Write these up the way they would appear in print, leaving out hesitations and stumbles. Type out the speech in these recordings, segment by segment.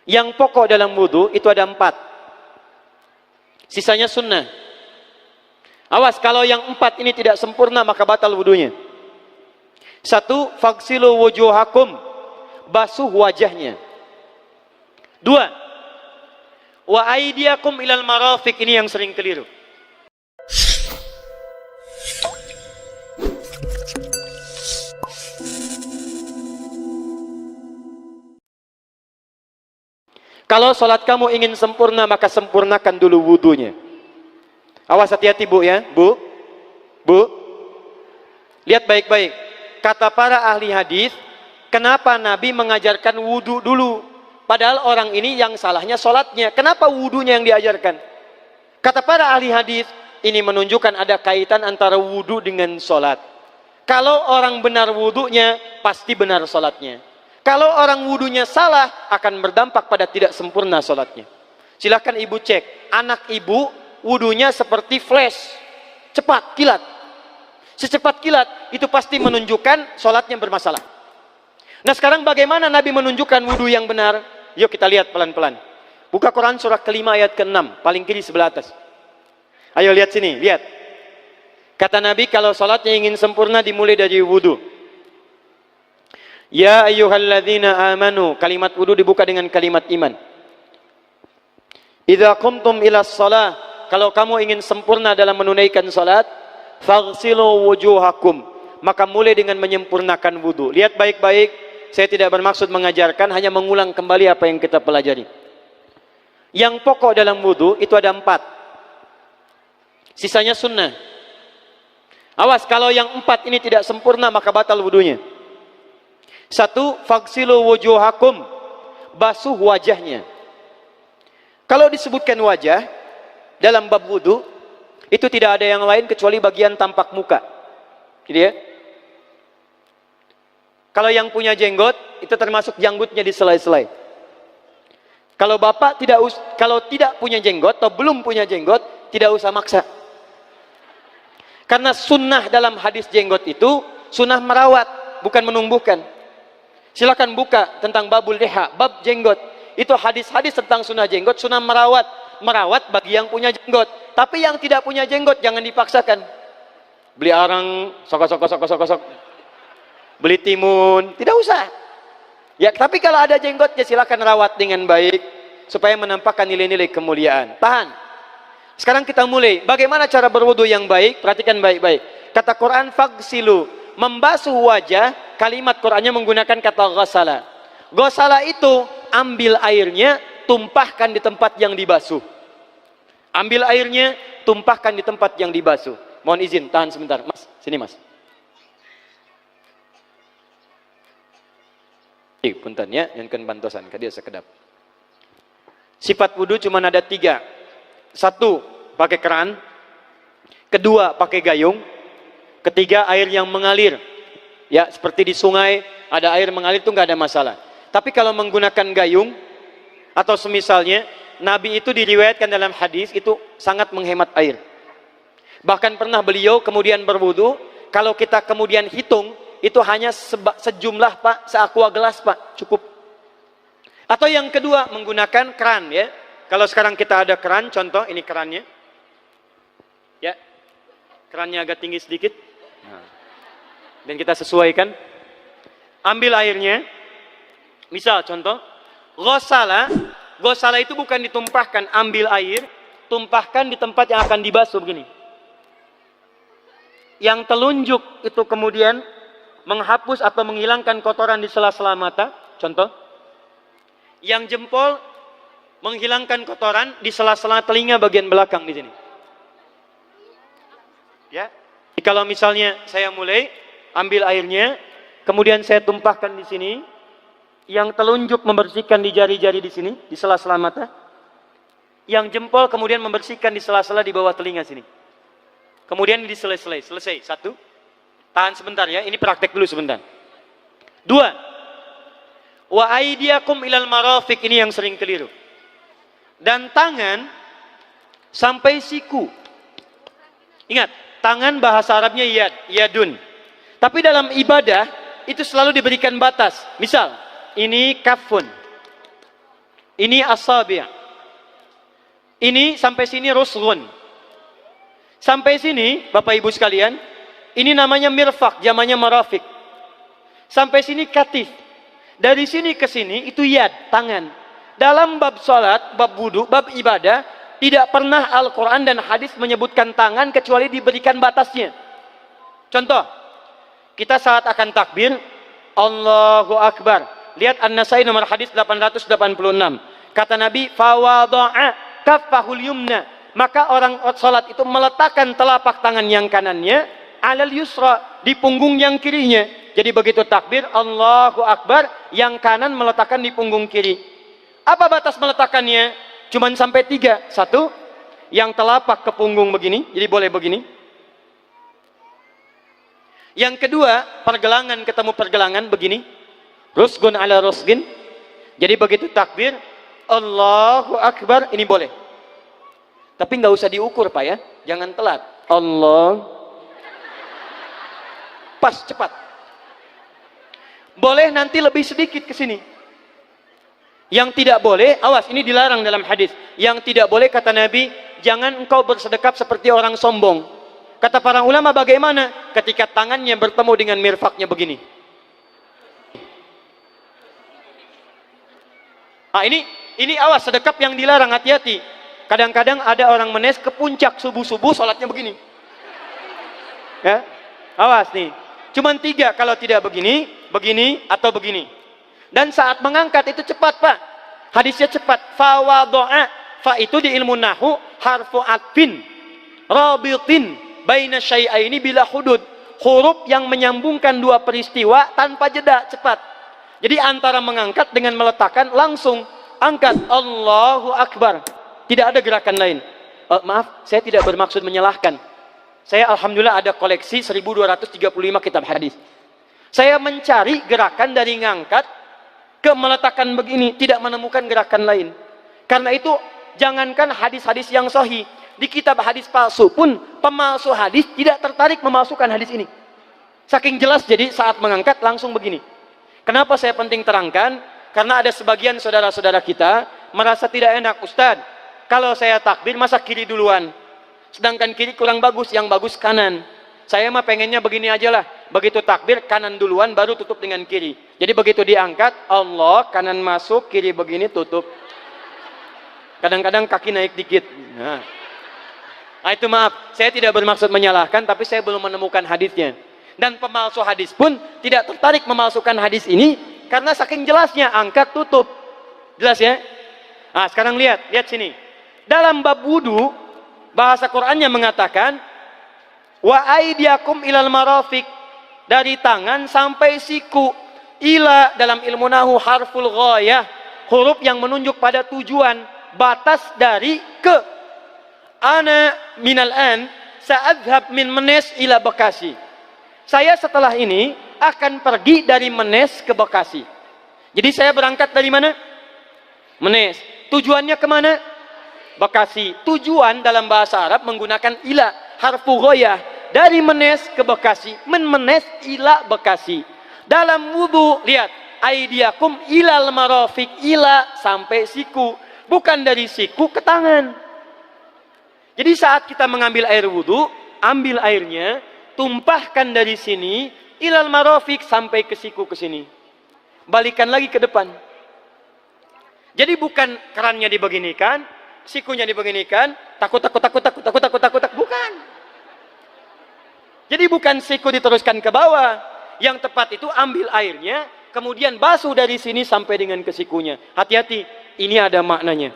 Yang pokok dalam wudu itu ada 4. Sisanya sunnah. Awas, kalau yang 4 ini tidak sempurna maka batal wudunya. 1. Faghsilu wujuhakum, basuh wajahnya. 2. Wa aydiyakum ilal marafiq, ini yang sering keliru. Kalau sholat kamu ingin sempurna, maka sempurnakan dulu wudunya. Awas, hati-hati bu ya, bu. Lihat baik-baik. Kata para ahli hadis, kenapa Nabi mengajarkan wudu dulu? Padahal orang ini yang salahnya sholatnya. Kenapa wudunya yang diajarkan? Kata para ahli hadis, ini menunjukkan ada kaitan antara wudu dengan sholat. Kalau orang benar wudunya, pasti benar sholatnya. Kalau orang wudunya salah, akan berdampak pada tidak sempurna sholatnya. Silahkan ibu cek, anak ibu wudunya seperti flash, cepat, kilat. Secepat kilat, itu pasti menunjukkan sholatnya bermasalah. Nah sekarang bagaimana Nabi menunjukkan wudu yang benar? Yuk kita lihat pelan-pelan. Buka Quran surah ke-5 ayat ke-6, paling kiri sebelah atas. Ayo lihat sini, lihat. Kata Nabi, kalau sholatnya ingin sempurna dimulai dari wudu. Ya ayyuhalladzina amanu, kalimat wudu dibuka dengan kalimat iman. Idza qumtum ilas shalah, kalau kamu ingin sempurna dalam menunaikan salat, faghsilu wujuhakum, maka mulai dengan menyempurnakan wudu. Lihat baik-baik, saya tidak bermaksud mengajarkan, hanya mengulang kembali apa yang kita pelajari. Yang pokok dalam wudu itu ada 4. Sisanya sunnah. Awas, kalau yang 4 ini tidak sempurna maka batal wudunya. 1. Faghsilu wujuhakum, basuh wajahnya. Kalau disebutkan wajah dalam bab wudu, itu tidak ada yang lain kecuali bagian tampak muka. Gitu ya. Kalau yang punya jenggot, itu termasuk janggutnya di selai-selai. Kalau bapak kalau tidak punya jenggot atau belum punya jenggot, tidak usah maksa. Karena sunnah dalam hadis jenggot itu sunnah merawat, bukan menumbuhkan. Silakan buka tentang babul liha, bab jenggot. Itu hadis-hadis tentang sunnah jenggot, sunnah merawat. Merawat bagi yang punya jenggot. Tapi yang tidak punya jenggot jangan dipaksakan. Beli arang, sok. Beli timun, tidak usah. Ya, tapi kalau ada jenggotnya silakan rawat dengan baik supaya menampakkan nilai-nilai kemuliaan. Tahan. Sekarang kita mulai. Bagaimana cara berwudu yang baik? Perhatikan baik-baik. Kata Quran, faghsilu, membasuh wajah. Kalimat Qurannya menggunakan kata ghasala. Ghasala itu ambil airnya, tumpahkan di tempat yang dibasuh. Ambil airnya, tumpahkan di tempat yang dibasuh. Mohon izin, tahan sebentar. Mas, sini mas. Punten ya, yang kan bantosan, kadia sekedap. Sifat wudu cuma ada 3. 1, pakai keran. 2, pakai gayung. 3, air yang mengalir. Ya, seperti di sungai ada air mengalir itu nggak ada masalah. Tapi kalau menggunakan gayung atau semisalnya, Nabi itu diriwayatkan dalam hadis itu sangat menghemat air. Bahkan pernah beliau kemudian berwudu, kalau kita kemudian hitung itu hanya sejumlah pak, seaqua gelas pak, cukup. Atau yang kedua menggunakan keran ya. Kalau sekarang kita ada keran, contoh ini kerannya. Ya. Kerannya agak tinggi sedikit. Nah. Dan kita sesuaikan. Ambil airnya. Misal contoh, ghasala itu bukan ditumpahkan, ambil air, tumpahkan di tempat yang akan dibasuh begini. Yang telunjuk itu kemudian menghapus atau menghilangkan kotoran di sela-sela mata, contoh. Yang jempol menghilangkan kotoran di sela-sela telinga bagian belakang di sini. Ya. Kalau misalnya saya mulai ambil airnya, kemudian saya tumpahkan di sini, yang telunjuk membersihkan di jari-jari di sini, di sela-sela mata. Yang jempol kemudian membersihkan di sela-sela di bawah telinga sini. Kemudian di selesai. 1. Tahan sebentar ya, ini praktek dulu sebentar. 2. Wa aydiyakum ilal marafiq, ini yang sering keliru. Dan tangan sampai siku. Ingat, tangan bahasa Arabnya yadun. Tapi dalam ibadah itu selalu diberikan batas. Misal, ini kafun. Ini asabi'. Ini sampai sini rusghun. Sampai sini, Bapak Ibu sekalian, ini namanya mirfaq, jamannya marafiq. Sampai sini katif. Dari sini ke sini itu yad, tangan. Dalam bab salat, bab wudu, bab ibadah, tidak pernah Al-Quran dan hadis menyebutkan tangan kecuali diberikan batasnya. Contoh, kita saat akan takbir, Allahu Akbar. Lihat An-Nasai nomor hadis 886. Kata Nabi, fawada'a kaffahul yumna. Maka orang salat itu meletakkan telapak tangan yang kanannya alal yusra, di punggung yang kirinya. Jadi begitu takbir, Allahu Akbar, yang kanan meletakkan di punggung kiri. Apa batas meletakkannya? Cuman sampai 3. 1, yang telapak ke punggung begini, jadi boleh begini. Yang kedua, pergelangan ketemu pergelangan begini. Rusgun ala rusgin. Jadi begitu takbir, Allahu Akbar, ini boleh. Tapi nggak usah diukur Pak ya, jangan telat. Allah, pas, cepat. Boleh nanti lebih sedikit ke sini. Yang tidak boleh, awas, ini dilarang dalam hadis. Yang tidak boleh kata Nabi, jangan engkau bersedekap seperti orang sombong. Kata para ulama bagaimana? Ketika tangannya bertemu dengan mirfaknya begini. Nah, ini awas, sedekap yang dilarang, hati-hati. Kadang-kadang ada orang menes ke puncak subuh-subuh, sholatnya begini. Ya, awas nih. Cuman 3, kalau tidak begini, begini, atau begini. Dan saat mengangkat itu cepat Pak. Hadisnya cepat. Fawado'a. Fa itu di ilmu nahu harfu atfin rabitin baina syai'aini bila hudud. Huruf yang menyambungkan dua peristiwa tanpa jeda, cepat. Jadi antara mengangkat dengan meletakkan, langsung angkat Allahu Akbar. Tidak ada gerakan lain. Maaf, saya tidak bermaksud menyalahkan. Saya alhamdulillah ada koleksi 1235 kitab hadis. Saya mencari gerakan dari ngangkat ke meletakkan begini, tidak menemukan gerakan lain. Karena itu jangankan hadis-hadis yang sahih, di kitab hadis palsu pun pemalsu hadis tidak tertarik memasukkan hadis ini. Saking jelas, jadi saat mengangkat langsung begini. Kenapa saya penting terangkan? Karena ada sebagian saudara-saudara kita merasa tidak enak, Ustadz, kalau saya takbir masa kiri duluan, sedangkan kiri kurang bagus, yang bagus kanan. Saya mah pengennya begini aja lah, begitu takbir kanan duluan baru tutup dengan kiri. Jadi begitu diangkat, Allah, kanan masuk, kiri begini tutup. Kadang-kadang kaki naik dikit. Nah, itu maaf, saya tidak bermaksud menyalahkan, tapi saya belum menemukan hadisnya. Dan pemalsu hadis pun tidak tertarik memalsukan hadis ini karena saking jelasnya, angkat tutup. Jelas ya? Nah, sekarang lihat sini. Dalam bab wudu, bahasa Qur'annya mengatakan wa aidiakum ilal marafiq, dari tangan sampai siku. Ila dalam ilmu nahu harful ghayah, huruf yang menunjuk pada tujuan, batas dari ke. Ana minal an sa'adhab min Menes ila Bekasi. Saya setelah ini akan pergi dari Menes ke Bekasi. Jadi saya berangkat dari mana? Menes. Tujuannya kemana? Bekasi. Tujuan dalam bahasa Arab menggunakan ila, harfu ghayah, dari Menes ke Bekasi. Menes ila Bekasi. Dalam wudu, lihat, aidiakum ilal marafiq, ila sampai siku, bukan dari siku ke tangan. Jadi saat kita mengambil air wudu, ambil airnya, tumpahkan dari sini ilal marafiq sampai ke siku ke sini. Balikan lagi ke depan. Jadi bukan kerannya dibeginikan, sikunya dibeginikan, takut, bukan. Jadi bukan siku diteruskan ke bawah. Yang tepat itu ambil airnya, kemudian basuh dari sini sampai dengan ke sikunya. Hati-hati, ini ada maknanya.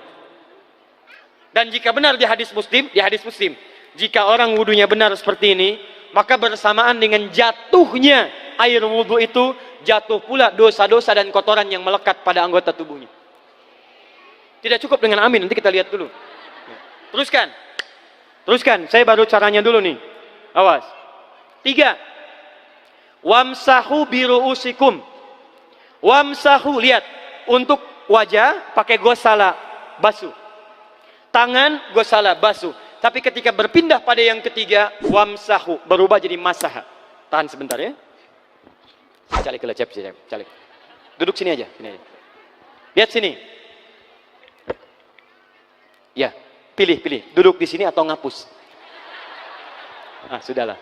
Dan jika benar di hadis Muslim, jika orang wudunya benar seperti ini, maka bersamaan dengan jatuhnya air wudu itu, jatuh pula dosa-dosa dan kotoran yang melekat pada anggota tubuhnya. Tidak cukup dengan amin, nanti kita lihat dulu. Teruskan, saya baru caranya dulu nih. Awas. 3. Wamsahu biru'usikum. Wamsahu, lihat, untuk wajah pakai gosala, basuh. Tangan gosala, basuh. Tapi ketika berpindah pada yang ketiga, wamsahu, berubah jadi masaha. Tahan sebentar ya. Calik. Duduk sini aja. Lihat sini. Ya, pilih. Duduk di sini atau ngapus. Ah, sudahlah.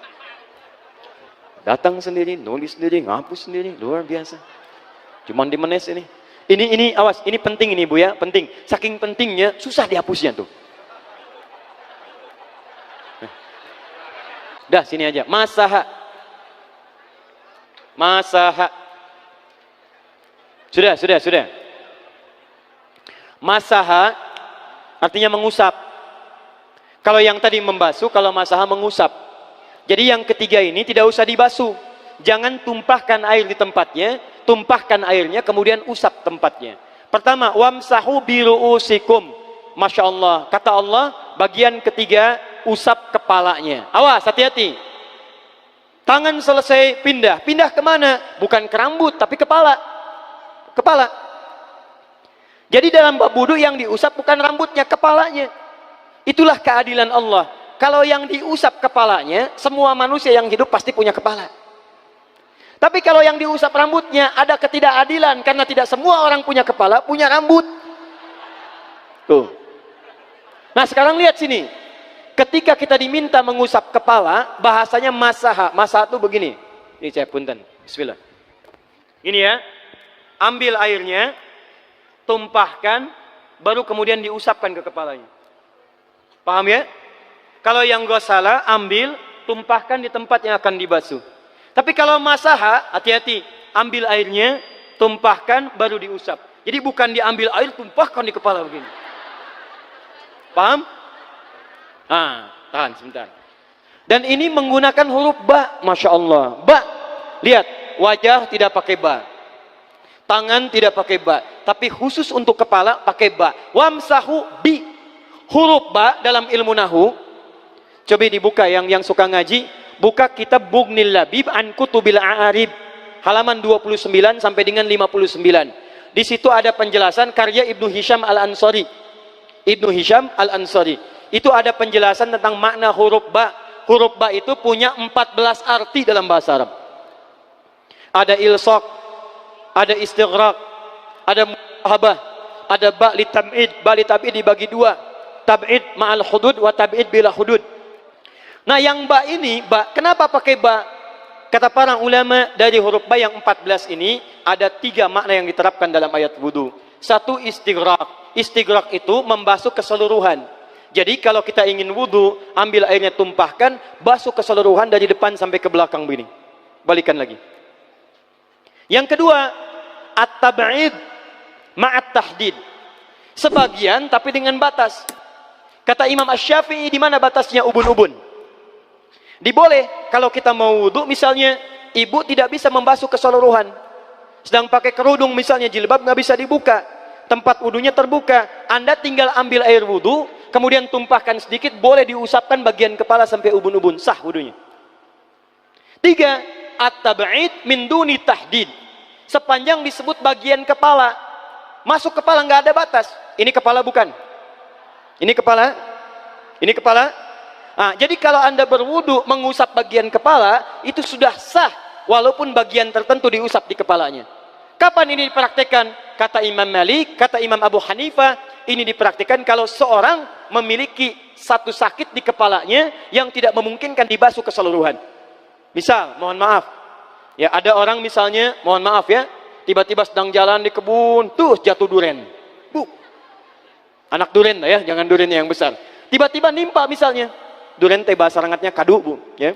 Datang sendiri, nulis sendiri, ngapus sendiri, luar biasa. Cuman di menes ini. Ini awas, ini penting ini Bu ya, penting. Saking pentingnya susah dihapusnya tuh. Dah sini aja. Masaha. Sudah. Masaha artinya mengusap. Kalau yang tadi membasuh, kalau masaha mengusap. Jadi yang ketiga ini tidak usah dibasuh. Jangan tumpahkan air di tempatnya, tumpahkan airnya kemudian usap tempatnya. Pertama, wamsahu biru'usikum. Masya Allah, kata Allah, bagian ketiga usap kepalanya. Awas, hati-hati. Tangan selesai pindah kemana? Bukan ke rambut, tapi kepala. Jadi dalam bab wudu yang diusap bukan rambutnya, kepalanya. Itulah keadilan Allah. Kalau yang diusap kepalanya, semua manusia yang hidup pasti punya kepala. Tapi kalau yang diusap rambutnya, ada ketidakadilan. Karena tidak semua orang punya kepala, punya rambut. Tuh. Nah sekarang lihat sini. Ketika kita diminta mengusap kepala, bahasanya masaha. Masaha itu begini. Ini saya punten. Bismillah. Ini ya. Ambil airnya, tumpahkan, baru kemudian diusapkan ke kepalanya. Paham ya? Kalau yang ghusala, ambil, tumpahkan di tempat yang akan dibasuh. Tapi kalau masaha, hati-hati. Ambil airnya, tumpahkan, baru diusap. Jadi bukan diambil air, tumpahkan di kepala begini. Paham? Ah, tahan sebentar. Dan ini menggunakan huruf ba, Masya Allah. Ba, lihat, wajah tidak pakai ba. Tangan tidak pakai ba. Tapi khusus untuk kepala, pakai ba. Wamsahu bi. Huruf ba dalam ilmu nahu, coba dibuka yang suka ngaji, buka kitab Bughnil Labib an Kutubil A'arib, halaman 29 sampai dengan 59. Di situ ada penjelasan karya Ibnu Hisham Al-Ansari. Itu ada penjelasan tentang makna huruf ba. Huruf ba itu punya 14 arti dalam bahasa Arab. Ada ilsaq, ada istighraq, ada muhabah, ada ba li tab'id. Ba li tab'id dibagi dua. Tab'id ma'al hudud wa tab'id bila hudud. Nah yang ba ini, kenapa pakai ba? Kata para ulama, dari huruf ba yang 14 ini ada 3 makna yang diterapkan dalam ayat wudu. Satu, istighraq. Istighraq itu membasuh keseluruhan. Jadi kalau kita ingin wudu, ambil airnya, tumpahkan, basuh keseluruhan dari depan sampai ke belakang begini. Balikan lagi. Yang kedua, at-tab'id ma'at tahdid. Sebagian tapi dengan batas. Kata Imam Asy-Syafi'i, di mana batasnya ubun-ubun? Diboleh kalau kita mau wudu, misalnya ibu tidak bisa membasuh keseluruhan, sedang pakai kerudung misalnya, jilbab nggak bisa dibuka, tempat wudunya terbuka, Anda tinggal ambil air wudu, kemudian tumpahkan sedikit, boleh diusapkan bagian kepala sampai ubun-ubun, sah wudunya. 3, at-tab'id min duni tahdid. Sepanjang disebut bagian kepala, masuk kepala nggak ada batas. Ini kepala bukan? Ini kepala? Ini kepala? Nah, jadi kalau Anda berwudu mengusap bagian kepala, itu sudah sah walaupun bagian tertentu diusap di kepalanya. Kapan ini dipraktikkan? Kata Imam Malik, kata Imam Abu Hanifah, ini dipraktikkan kalau seorang memiliki satu sakit di kepalanya yang tidak memungkinkan dibasuh keseluruhan. Misal, mohon maaf, ya ada orang misalnya, mohon maaf ya, tiba-tiba sedang jalan di kebun, tuh jatuh duren. Anak duren ya, jangan duren yang besar. Tiba-tiba nimpa misalnya. Duren teh bahasa rangatnya kadu, Bu, ya.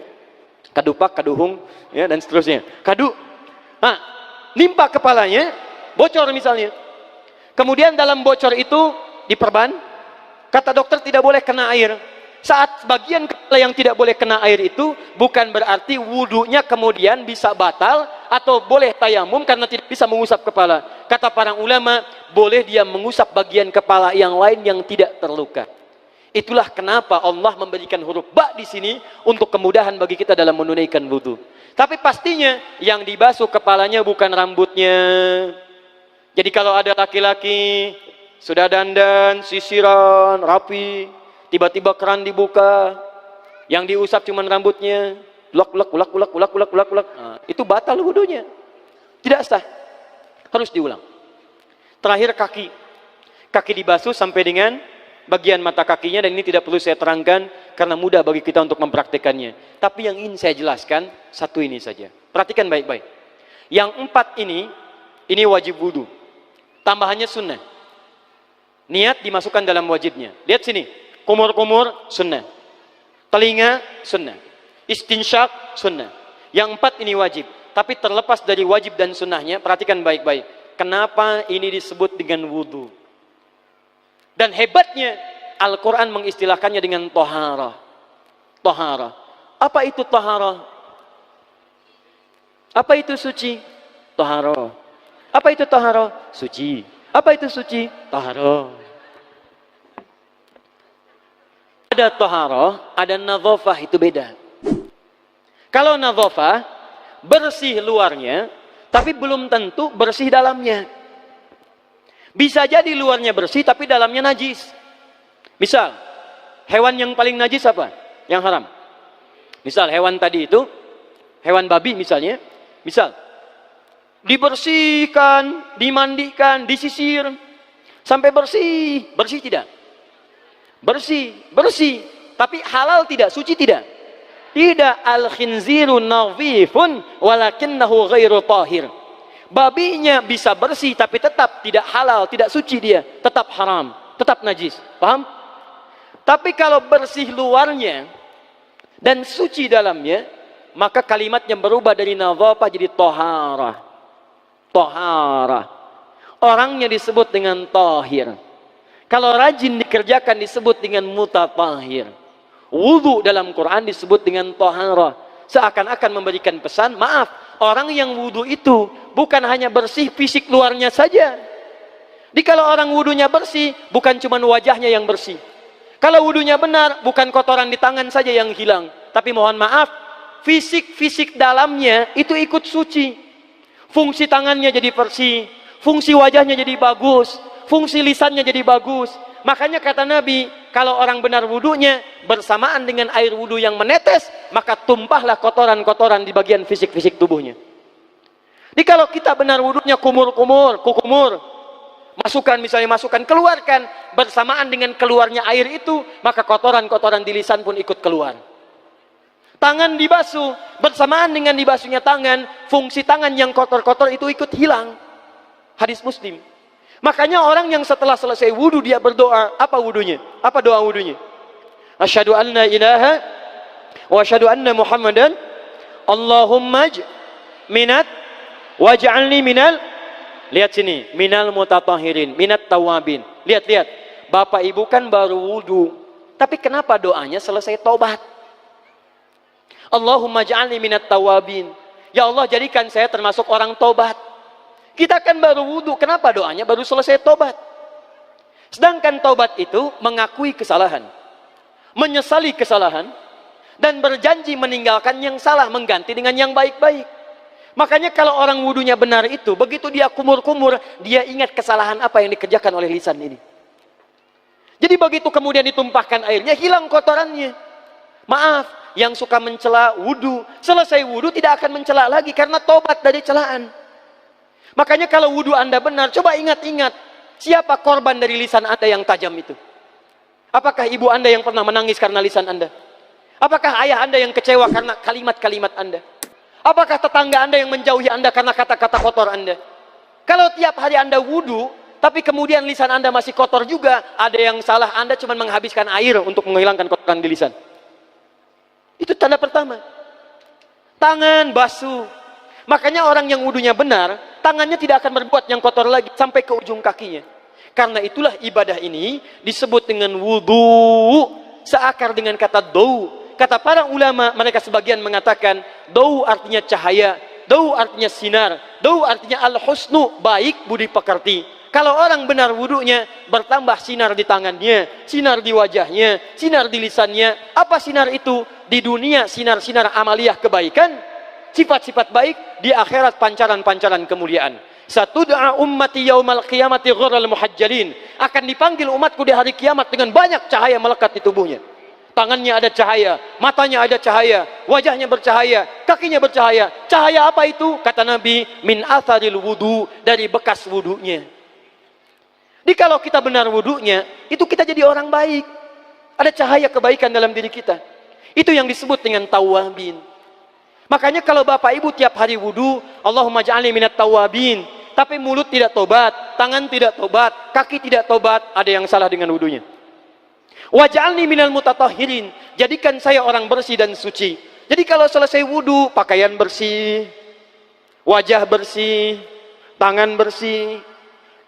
Kadupak, kaduhung, ya, dan seterusnya. Kadu. Nah, nimpa kepalanya, bocor misalnya. Kemudian dalam bocor itu diperban. Kata dokter tidak boleh kena air. Saat bagian kepala yang tidak boleh kena air itu, bukan berarti wudunya kemudian bisa batal atau boleh tayamum karena tidak bisa mengusap kepala. Kata para ulama, boleh dia mengusap bagian kepala yang lain yang tidak terluka. Itulah kenapa Allah memberikan huruf ba di sini untuk kemudahan bagi kita dalam menunaikan wudu. Tapi pastinya yang dibasuh kepalanya bukan rambutnya. Jadi kalau ada laki-laki sudah dandan, sisiran, rapi, tiba-tiba keran dibuka, yang diusap cuma rambutnya, ulak. Nah, itu batal wudunya. Tidak sah. Harus diulang. Terakhir kaki. Kaki dibasuh sampai dengan bagian mata kakinya, dan ini tidak perlu saya terangkan karena mudah bagi kita untuk mempraktekannya. Tapi yang ingin saya jelaskan satu ini saja. Perhatikan baik-baik. Yang 4 ini wajib wudu. Tambahannya sunnah. Niat dimasukkan dalam wajibnya. Lihat sini. Kumur-kumur sunnah. Telinga sunnah. Istinsyak sunnah. Yang 4 ini wajib. Tapi terlepas dari wajib dan sunnahnya, perhatikan baik-baik. Kenapa ini disebut dengan wudu? Dan hebatnya Al-Quran mengistilahkannya dengan toharah. Toharah. Apa itu toharah? Apa itu suci? Toharah. Apa itu toharah? Suci. Apa itu suci? Toharah. Ada toharah, ada nadhafah, itu beda. Kalau nadhafah, bersih luarnya, tapi belum tentu bersih dalamnya. Bisa jadi luarnya bersih tapi dalamnya najis. Misal, hewan yang paling najis apa? Yang haram. Misal hewan tadi itu, hewan babi misalnya, misal dibersihkan, dimandikan, disisir sampai bersih. Bersih tidak? Bersih, bersih. Tapi halal tidak? Suci tidak? Tidak. Al-khinziru nadhifun walakinnahu ghairu tahir. Babinya bisa bersih tapi tetap tidak halal, tidak suci dia, tetap haram, tetap najis. Paham? Tapi kalau bersih luarnya dan suci dalamnya, maka kalimatnya berubah dari nadhafah jadi toharah. Toharah. Orangnya disebut dengan tahir. Kalau rajin dikerjakan disebut dengan mutatahhir. Wudu dalam Quran disebut dengan toharah. Seakan-akan memberikan pesan, maaf, orang yang wudu itu bukan hanya bersih fisik luarnya saja. Jadi kalau orang wudunya bersih, bukan cuma wajahnya yang bersih. Kalau wudunya benar, bukan kotoran di tangan saja yang hilang. Tapi mohon maaf, fisik dalamnya itu ikut suci. Fungsi tangannya jadi bersih, fungsi wajahnya jadi bagus, fungsi lisannya jadi bagus. Makanya kata Nabi, kalau orang benar wudunya bersamaan dengan air wudu yang menetes, maka tumpahlah kotoran-kotoran di bagian fisik-fisik tubuhnya. Jadi kalau kita benar wudunya kumur-kumur, kukumur, masukkan misalnya, masukkan, keluarkan, bersamaan dengan keluarnya air itu, maka kotoran-kotoran di lisan pun ikut keluar. Tangan dibasuh, bersamaan dengan dibasuhnya tangan, fungsi tangan yang kotor-kotor itu ikut hilang. Hadis Muslim. Makanya orang yang setelah selesai wudu dia berdoa, apa wudunya? Apa doa wudunya? Asyhadu an la ilaha wa asyhadu anna Muhammadan Allahumma minat waj'alni minal, lihat sini, minal mutatahhirin, minat tawabin. Lihat. Bapak Ibu kan baru wudu, tapi kenapa doanya selesai tobat? Allahumma ja'alni minat tawabin. Ya Allah, jadikan saya termasuk orang tobat. Kita kan baru wudu, kenapa doanya baru selesai tobat? Sedangkan tobat itu mengakui kesalahan, menyesali kesalahan, dan berjanji meninggalkan yang salah, mengganti dengan yang baik-baik. Makanya kalau orang wudunya benar itu, begitu dia kumur-kumur, dia ingat kesalahan apa yang dikerjakan oleh lisan ini. Jadi begitu kemudian ditumpahkan airnya, hilang kotorannya. Maaf, yang suka mencela wudu, selesai wudu tidak akan mencela lagi karena tobat dari celaan. Makanya kalau wudu Anda benar, coba ingat-ingat, siapa korban dari lisan Anda yang tajam itu? Apakah ibu Anda yang pernah menangis karena lisan Anda? Apakah ayah Anda yang kecewa karena kalimat-kalimat Anda? Apakah tetangga Anda yang menjauhi Anda karena kata-kata kotor Anda? Kalau tiap hari Anda wudu, tapi kemudian lisan Anda masih kotor juga, ada yang salah, Anda cuma menghabiskan air untuk menghilangkan kotoran di lisan. Itu tanda pertama. Tangan basuh. Makanya orang yang wudunya benar, tangannya tidak akan berbuat yang kotor lagi sampai ke ujung kakinya. Karena itulah ibadah ini disebut dengan wudu, seakar dengan kata dau. Kata para ulama, mereka sebagian mengatakan dau artinya cahaya, dau artinya sinar, dau artinya al-husnu, baik budi pekerti. Kalau orang benar wudunya, bertambah sinar di tangannya, sinar di wajahnya, sinar di lisannya. Apa sinar itu? Di dunia sinar-sinar amaliyah kebaikan, sifat-sifat baik, di akhirat pancaran-pancaran kemuliaan. Satud'a ummati yaumal qiyamati ghurral muhajjalin. Akan dipanggil umatku di hari kiamat dengan banyak cahaya melekat di tubuhnya. Tangannya ada cahaya, matanya ada cahaya, wajahnya bercahaya, kakinya bercahaya. Cahaya apa itu? Kata Nabi, min atharil wudu, dari bekas wudunya. Jadi kalau kita benar wudunya, itu kita jadi orang baik. Ada cahaya kebaikan dalam diri kita. Itu yang disebut dengan tawabin. Makanya kalau bapak ibu tiap hari wudu, Allahumma ja'alni minat tawabin. Tapi mulut tidak tobat, tangan tidak tobat, kaki tidak tobat, ada yang salah dengan wudunya. Waj'alni minal mutatahhirin. Jadikan saya orang bersih dan suci. Jadi kalau selesai wudu, pakaian bersih, wajah bersih, tangan bersih.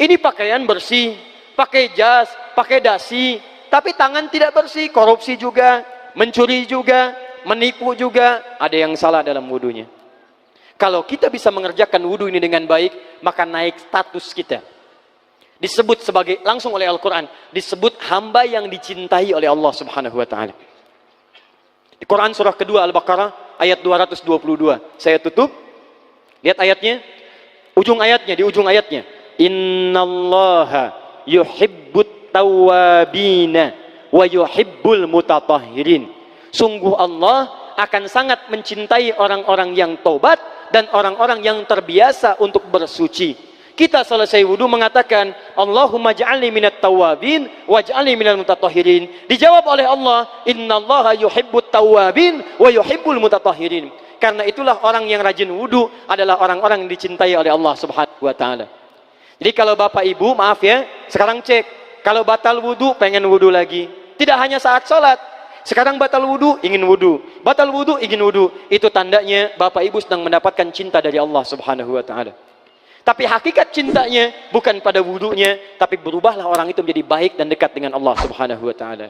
Ini pakaian bersih, pakai jas, pakai dasi, tapi tangan tidak bersih, korupsi juga, mencuri juga, menipu juga, ada yang salah dalam wudunya. Kalau kita bisa mengerjakan wudu ini dengan baik, maka naik status kita. Disebut sebagai, langsung oleh Al-Quran, disebut hamba yang dicintai oleh Allah Subhanahu wa ta'ala. Di Quran surah kedua Al-Baqarah ayat 222. Saya tutup. Lihat ayatnya. Di ujung ayatnya. Innallaha yuhibbut tawwabina wa yuhibbul mutatahhirin. Sungguh Allah akan sangat mencintai orang-orang yang tobat dan orang-orang yang terbiasa untuk bersuci. Kita selesai wudu mengatakan, Allahumma ja'alni minat tawabin waj'alni minal mutatahhirin. Dijawab oleh Allah, innallaha yuhibbut tawabin wa yuhibbul mutatahhirin. Karena itulah orang yang rajin wudu adalah orang-orang yang dicintai oleh Allah Subhanahu wa ta'ala. Jadi kalau bapak ibu, maaf ya, sekarang cek, kalau batal wudu pengen wudu lagi. Tidak hanya saat sholat. Sekarang batal wudu, ingin wudu. Batal wudu, ingin wudu. Itu tandanya bapak ibu sedang mendapatkan cinta dari Allah Subhanahu wa ta'ala. Tapi hakikat cintanya bukan pada wudunya, tapi berubahlah orang itu menjadi baik dan dekat dengan Allah Subhanahu wa ta'ala.